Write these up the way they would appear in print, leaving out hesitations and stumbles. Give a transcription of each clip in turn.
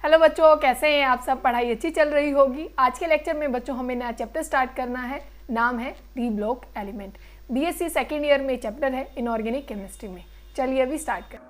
Hello बच्चों, कैसे हैं आप सब? पढ़ाई अच्छी चल रही होगी। आज के लेक्चर में बच्चों हमें नया चैप्टर स्टार्ट करना है। नाम है D block element. BSc second year में चैप्टर है इनऑर्गेनिक केमिस्ट्री में। चलिए अभी स्टार्ट करें।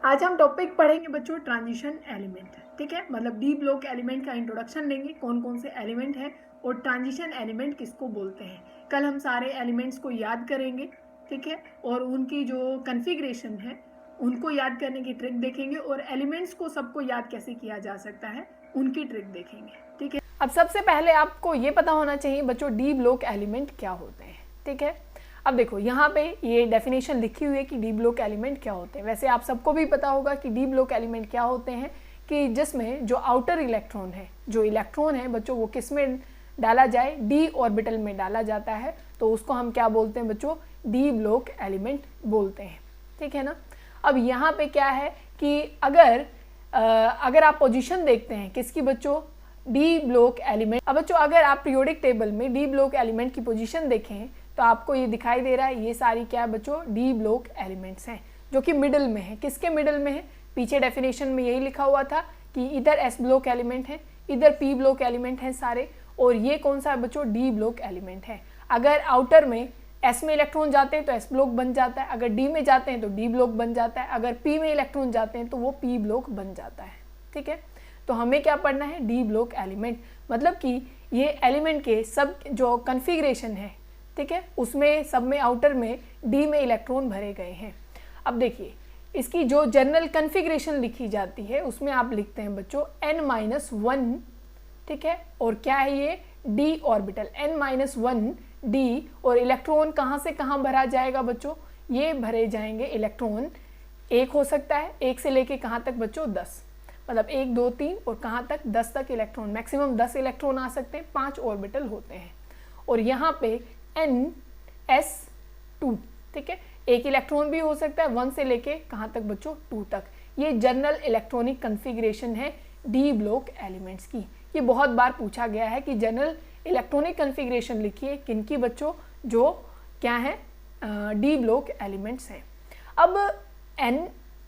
आज हम टॉपिक पढ़ेंगे बच्चों ट्रांजिशन एलिमेंट। ठीक है, मतलब डी ब्लॉक एलिमेंट का इंट्रोडक्शन लेंगे, कौन कौन से एलिमेंट हैं और ट्रांजिशन एलिमेंट किसको बोलते हैं। कल हम सारे एलिमेंट्स को याद करेंगे, ठीक है, और उनकी जो कन्फिग्रेशन है उनको याद करने की ट्रिक देखेंगे और एलिमेंट्स को सबको याद कैसे किया जा सकता है उनकी ट्रिक देखेंगे। ठीक है, अब सबसे पहले आपको ये पता होना चाहिए बच्चों डी ब्लॉक एलिमेंट क्या होते हैं। ठीक है, अब देखो यहाँ पे ये डेफिनेशन लिखी हुई है कि डी ब्लॉक एलिमेंट क्या होते हैं। वैसे आप सबको भी पता होगा कि डी ब्लॉक एलिमेंट क्या होते हैं, कि जिसमें जो आउटर इलेक्ट्रॉन है, जो इलेक्ट्रॉन है बच्चों वो किस में डाला जाए, डी ऑर्बिटल में डाला जाता है, तो उसको हम क्या बोलते हैं बच्चों, डी ब्लॉक एलिमेंट बोलते हैं। ठीक है ना। अब यहाँ पे क्या है कि अगर आप पोजीशन देखते हैं किसकी बच्चों, डी ब्लॉक एलिमेंट। अब बच्चों अगर आप पीरियोडिक टेबल में डी ब्लॉक एलिमेंट की पोजीशन देखें तो आपको ये दिखाई दे रहा है, ये सारी क्या है बच्चों, डी ब्लॉक एलिमेंट्स हैं जो कि मिडिल में है। किसके मिडिल में है? पीछे डेफिनेशन में यही लिखा हुआ था कि इधर एस ब्लॉक एलिमेंट है, इधर पी ब्लॉक एलिमेंट है सारे, और ये कौन सा है बच्चों, डी ब्लॉक एलिमेंट है। अगर आउटर में एस में इलेक्ट्रॉन जाते हैं तो एस ब्लॉक बन जाता है, अगर डी में जाते हैं तो डी ब्लॉक बन जाता है, अगर पी में इलेक्ट्रॉन जाते हैं तो वो पी ब्लॉक बन जाता है। ठीक है, तो हमें क्या पढ़ना है, डी ब्लॉक एलिमेंट, मतलब कि ये एलिमेंट के सब जो कन्फिग्रेशन है, ठीक है, उसमें सब में आउटर में डी में इलेक्ट्रॉन भरे गए हैं। अब देखिए इसकी जो जनरल कन्फिग्रेशन लिखी जाती है उसमें आप लिखते हैं बच्चों n-1, ठीक है, और क्या है ये, डी ऑर्बिटल, n-1 डी, और इलेक्ट्रॉन कहाँ से कहाँ भरा जाएगा बच्चों, ये भरे जाएंगे इलेक्ट्रॉन, एक हो सकता है, एक से लेके कहाँ तक बच्चों, 10, मतलब 1 2 3 और कहाँ तक 10 तक इलेक्ट्रॉन, मैक्सिमम 10 इलेक्ट्रॉन आ सकते हैं, 5 ऑर्बिटल होते हैं। और यहाँ पे ns2, ठीक है, एक इलेक्ट्रॉन भी हो सकता है 1 से लेके कहाँ तक बच्चों, 2 तक। ये जनरल इलेक्ट्रॉनिक कन्फिग्रेशन है डी ब्लॉक एलिमेंट्स की। ये बहुत बार पूछा गया है कि जनरल इलेक्ट्रॉनिक कन्फिग्रेशन लिखिए किनकी बच्चों, जो क्या है, डी ब्लॉक एलिमेंट्स हैं। अब n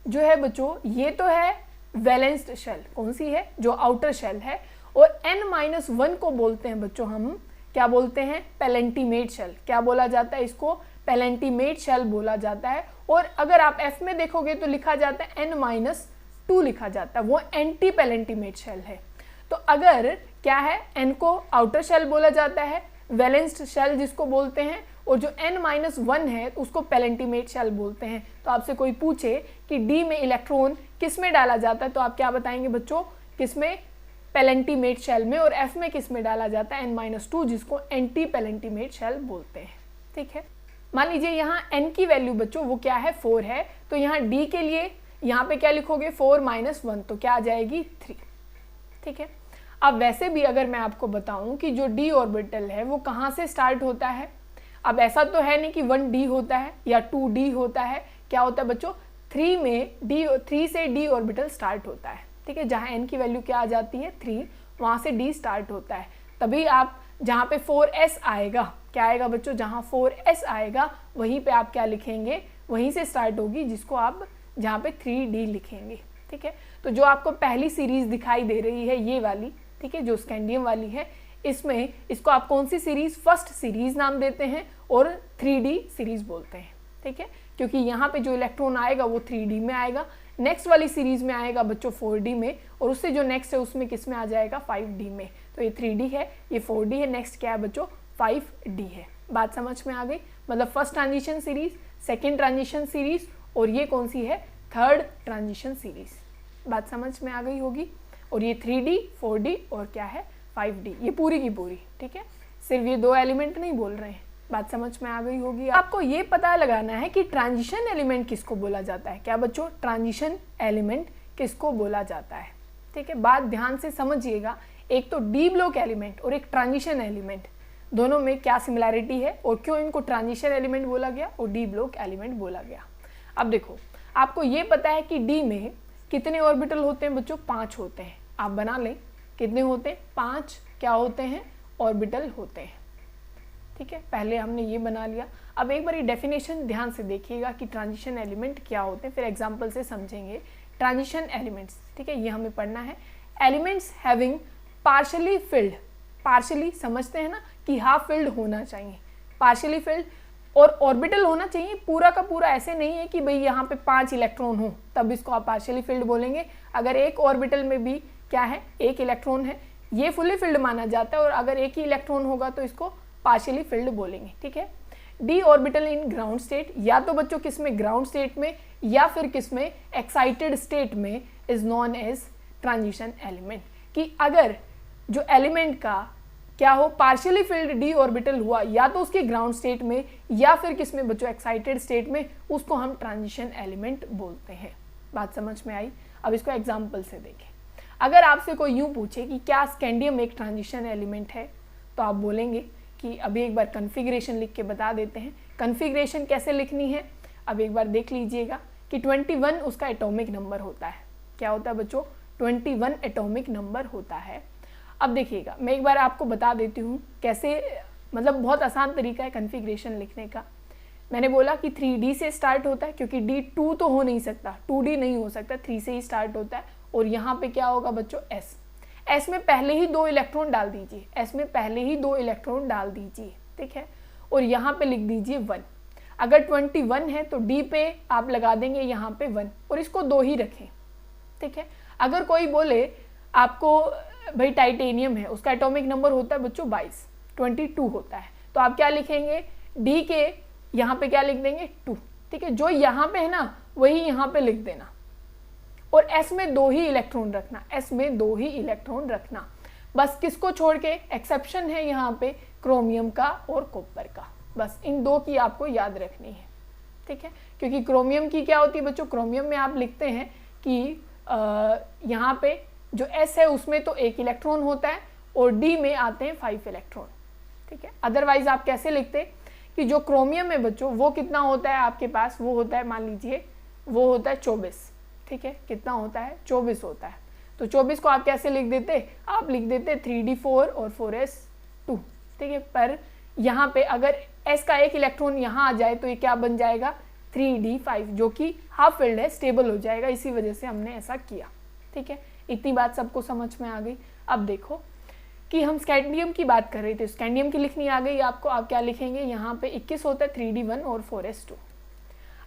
जो है बच्चों ये तो है वैलेंस्ड शेल, कौन सी है, जो आउटर शेल है, और n-1 को बोलते हैं बच्चों हम क्या बोलते हैं, पेलेंटीमेट शेल। क्या बोला जाता है इसको, पेलेंटीमेट शेल बोला जाता है। और अगर आप f में देखोगे तो लिखा जाता है n-2 लिखा जाता है, वो एंटी पेलेंटीमेट शेल है। तो अगर क्या है, n को आउटर शेल बोला जाता है, वैलेंस्ड शेल जिसको बोलते हैं, और जो n-1 है उसको पेलेंटीमेट शेल बोलते हैं। तो आपसे कोई पूछे कि d में इलेक्ट्रॉन किस में डाला जाता है तो आप क्या बताएंगे बच्चों, किस में, पेलेंटीमेट शेल में, और f में किस में डाला जाता है, n-2, जिसको एंटी पेलेंटीमेट शेल बोलते हैं। ठीक है, मान लीजिए यहाँ n की वैल्यू बच्चों वो क्या है, 4 है, तो यहाँ d के लिए यहाँ पे क्या लिखोगे, 4-1, तो क्या आ जाएगी, 3। ठीक है, अब वैसे भी अगर मैं आपको बताऊं कि जो डी ऑर्बिटल है वो कहाँ से स्टार्ट होता है, अब ऐसा तो है नहीं कि 1d होता है या 2d होता है, क्या होता है बच्चों, 3 से डी ऑर्बिटल स्टार्ट होता है। ठीक है, जहाँ n की वैल्यू क्या आ जाती है, 3, वहाँ से d स्टार्ट होता है। तभी आप जहाँ पे 4s आएगा, क्या आएगा बच्चों, जहाँ 4s आएगा वहीं पे आप क्या लिखेंगे, वहीं से स्टार्ट होगी, जिसको आप जहाँ पे 3d लिखेंगे। ठीक है, तो जो आपको पहली सीरीज दिखाई दे रही है ये वाली, ठीक है, जो स्कैंडियम वाली है, इसमें इसको आप कौन सी सीरीज, फर्स्ट सीरीज नाम देते हैं और 3d सीरीज बोलते हैं। ठीक है, क्योंकि यहाँ पे जो इलेक्ट्रॉन आएगा वो 3d में आएगा, नेक्स्ट वाली सीरीज में आएगा बच्चों 4d में, और उससे जो नेक्स्ट है उसमें किस में आ जाएगा, 5d में। तो ये 3d है, ये 4d है, नेक्स्ट क्या है बच्चों, 5d है। बात समझ में आ गई, मतलब first transition series, second transition series, और ये कौन सी है, थर्ड ट्रांजिशन सीरीज। बात समझ में आ गई होगी। और ये 3d, 4d और क्या है, 5d, ये पूरी की पूरी। ठीक है, सिर्फ ये 2 एलिमेंट नहीं बोल रहे हैं। बात समझ में आ गई होगी। आपको ये पता लगाना है कि ट्रांजिशन एलिमेंट किसको बोला जाता है। क्या बच्चों, ट्रांजिशन एलिमेंट किसको बोला जाता है। ठीक है, बात ध्यान से समझिएगा, एक तो डी ब्लॉक एलिमेंट और एक ट्रांजिशन एलिमेंट, दोनों में क्या सिमिलैरिटी है और क्यों इनको ट्रांजिशन एलिमेंट बोला गया और डी ब्लॉक एलिमेंट बोला गया। अब देखो, आपको ये पता है कि डी में कितने ऑर्बिटल होते हैं बच्चों, 5 होते हैं। आप बना लें, कितने होते हैं, 5 क्या होते हैं, ऑर्बिटल होते हैं। ठीक है, पहले हमने ये बना लिया। अब एक बार डेफिनेशन ध्यान से देखिएगा कि ट्रांजिशन एलिमेंट क्या होते हैं, फिर एग्जांपल से समझेंगे। ट्रांजिशन एलिमेंट्स, ठीक है, ये हमें पढ़ना है। Elements having partially field, partially समझते हैं ना कि हाफ फिल्ड होना चाहिए, पार्शली फिल्ड, और ऑर्बिटल होना चाहिए पूरा का पूरा। ऐसे नहीं है कि भाई यहाँ पे 5 इलेक्ट्रॉन हो तब इसको आप पार्शियली फिल्ड बोलेंगे। अगर एक ऑर्बिटल में भी क्या है, एक इलेक्ट्रॉन है, ये फुली फिल्ड माना जाता है, और अगर एक ही इलेक्ट्रॉन होगा तो इसको पार्शियली फिल्ड बोलेंगे, ठीक है। D orbital in ground state, या तो बच्चों किस में, ग्राउंड स्टेट में, या फिर किस में, एक्साइटेड स्टेट में, is known as transition element. कि अगर जो एलिमेंट का क्या हो, पार्शियली फिल्ड डी ऑर्बिटल हुआ या तो उसके ग्राउंड स्टेट में या फिर किस में बच्चों, एक्साइटेड स्टेट में, उसको हम ट्रांजिशन एलिमेंट बोलते हैं। बात समझ में आई? अब इसको एग्जांपल से देखें। अगर आपसे कोई यूं पूछे कि क्या स्कैंडियम एक ट्रांजिशन एलिमेंट है, तो आप बोलेंगे कि अभी एक बार कन्फिग्रेशन लिख के बता देते हैं। कन्फिग्रेशन कैसे लिखनी है अब एक बार देख लीजिएगा कि 21 उसका एटॉमिक नंबर होता है। क्या होता है बच्चों? 21 एटॉमिक नंबर होता है। अब देखिएगा, मैं एक बार आपको बता देती हूँ कैसे, मतलब बहुत आसान तरीका है कन्फिग्रेशन लिखने का। मैंने बोला कि 3D से स्टार्ट होता है, क्योंकि D 2 तो हो नहीं सकता, 2D नहीं हो सकता, 3 से ही स्टार्ट होता है। और यहाँ पे क्या होगा बच्चों? S में पहले ही 2 इलेक्ट्रॉन डाल दीजिए, S में पहले ही 2 इलेक्ट्रॉन डाल दीजिए, ठीक है। और यहाँ पे लिख दीजिए 1। अगर 21 है तो D पे आप लगा देंगे यहाँ पे 1, और इसको 2 ही रखें, ठीक है। अगर कोई बोले आपको भाई टाइटेनियम है, उसका एटॉमिक नंबर होता है बच्चों 22 होता है, तो आप क्या लिखेंगे? D के यहाँ पे क्या लिख देंगे? 2, ठीक है। जो यहाँ पे है ना वही यहाँ पे लिख देना, और S में 2 ही इलेक्ट्रॉन रखना, S में 2 ही इलेक्ट्रॉन रखना। बस किसको छोड़ के? एक्सेप्शन है यहाँ पे क्रोमियम का और कॉपर का, बस इन 2 की आपको याद रखनी है, ठीक है। क्योंकि क्रोमियम की क्या होती है बच्चों? क्रोमियम में आप लिखते हैं कि यहाँ पे जो S है उसमें तो 1 इलेक्ट्रॉन होता है और D में आते हैं 5 इलेक्ट्रॉन, ठीक है। अदरवाइज आप कैसे लिखते कि जो क्रोमियम है बच्चों वो कितना होता है आपके पास? वो होता है, मान लीजिए वो होता है 24, ठीक है। कितना होता है? 24 होता है। तो 24 को आप कैसे लिख देते? आप लिख देते 3D4 और 4s2, ठीक है। पर यहाँ पे अगर S का 1 इलेक्ट्रॉन यहाँ आ जाए तो ये क्या बन जाएगा? 3D5, जो कि हाफ फिल्ड है, स्टेबल हो जाएगा, इसी वजह से हमने ऐसा किया, ठीक है। इतनी बात सबको समझ में आ गई। अब देखो कि हम स्कैंडियम की बात कर रहे थे, स्कैंडियम की लिखनी आ गई आपको। आप क्या लिखेंगे? यहाँ पे 21 होता है, 3D1 और 4s2।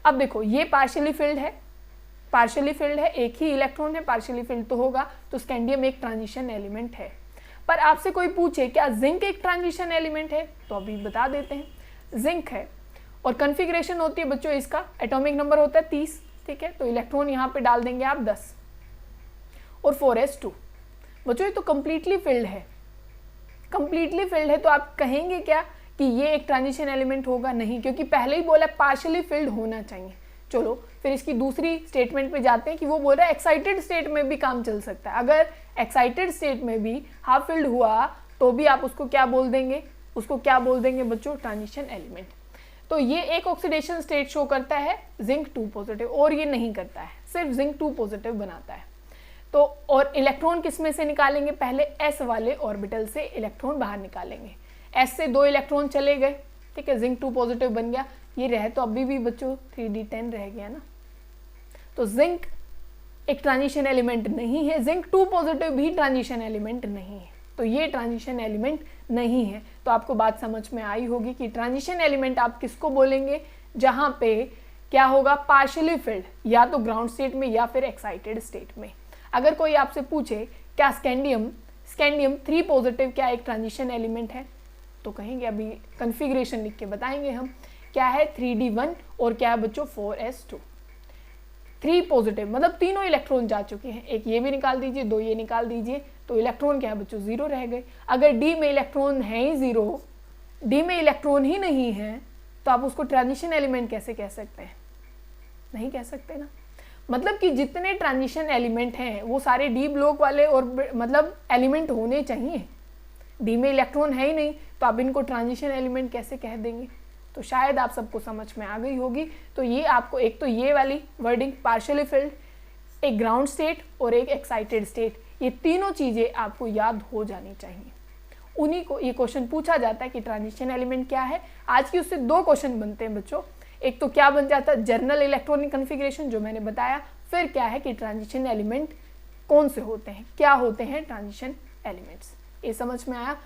अब देखो ये पार्शियली फिल्ड है, पार्शियली फिल्ड है, एक ही इलेक्ट्रॉन है, पार्शियली फिल्ड तो होगा, तो स्कैंडियम एक ट्रांजिशन एलिमेंट है। पर आपसे कोई पूछे क्या जिंक एक ट्रांजिशन एलिमेंट है, तो अभी बता देते हैं। जिंक है और कन्फिग्रेशन होती है बच्चों, इसका एटॉमिक नंबर होता है 30, ठीक है। तो इलेक्ट्रॉन यहाँ पे डाल देंगे आप 10 और 4s2। बच्चों ये तो कंप्लीटली फिल्ड है, कंप्लीटली फिल्ड है, तो आप कहेंगे क्या कि ये एक ट्रांजिशन एलिमेंट होगा? नहीं, क्योंकि पहले ही बोला पार्शियली फिल्ड होना चाहिए। चलो फिर इसकी दूसरी स्टेटमेंट पे जाते हैं कि वो बोल रहा है एक्साइटेड स्टेट में भी काम चल सकता है। अगर एक्साइटेड स्टेट में भी हाफ फिल्ड हुआ तो भी आप उसको क्या बोल देंगे? उसको क्या बोल देंगे बच्चों? Transition element. तो ये एक ऑक्सीडेशन स्टेट शो करता है जिंक 2 पॉजिटिव, और ये नहीं करता है, सिर्फ जिंक 2 पॉजिटिव बनाता है। तो और इलेक्ट्रॉन किस में से निकालेंगे? पहले S वाले ऑर्बिटल से इलेक्ट्रॉन बाहर निकालेंगे। S से 2 इलेक्ट्रॉन चले गए, ठीक है, जिंक 2 पॉजिटिव बन गया। ये रहे तो अभी भी बच्चों 3D10 रह गया ना। तो जिंक एक ट्रांजिशन एलिमेंट नहीं है, जिंक 2 पॉजिटिव भी ट्रांजिशन एलिमेंट नहीं है, तो ये ट्रांजिशन एलिमेंट नहीं है। तो आपको बात समझ में आई होगी कि ट्रांजिशन एलिमेंट आप किसको बोलेंगे? जहां पे क्या होगा? पार्शियली फिल्ड, या तो ग्राउंड स्टेट में या फिर एक्साइटेड स्टेट में। अगर कोई आपसे पूछे क्या स्कैंडियम 3 पॉजिटिव क्या एक ट्रांजिशन एलिमेंट है, तो कहेंगे अभी कन्फिग्रेशन लिख के बताएंगे हम क्या है। 3D1 और क्या है बच्चों? 4s2। 3 पॉजिटिव मतलब तीनों इलेक्ट्रॉन जा चुके हैं, एक ये भी निकाल दीजिए, 2 ये निकाल दीजिए, तो इलेक्ट्रॉन क्या है बच्चों? 0 रह गए। अगर D में इलेक्ट्रॉन है ही 0, D में इलेक्ट्रॉन ही नहीं है, तो आप उसको ट्रांजिशन एलिमेंट कैसे कह सकते हैं? नहीं कह सकते ना। मतलब कि जितने ट्रांजिशन एलिमेंट हैं वो सारे D ब्लॉक वाले और मतलब एलिमेंट होने चाहिए। D में इलेक्ट्रॉन है ही नहीं, तो आप इनको ट्रांजिशन एलिमेंट कैसे कह देंगे? तो शायद आप सबको समझ में आ गई होगी। तो ये आपको एक तो ये वाली वर्डिंग पार्शियली फिल्ड, एक ग्राउंड स्टेट और एक एक्साइटेड स्टेट, ये तीनों चीज़ें आपको याद हो जानी चाहिए। उन्हीं को ये क्वेश्चन पूछा जाता है कि ट्रांजिशन एलिमेंट क्या है। आज की उससे 2 क्वेश्चन बनते हैं बच्चों। एक तो क्या बन जाता है? जनरल इलेक्ट्रॉनिक कन्फिग्रेशन जो मैंने बताया, फिर क्या है कि ट्रांजिशन एलिमेंट कौन से होते हैं, क्या होते हैं ट्रांजिशन एलिमेंट्स। ये समझ में आया?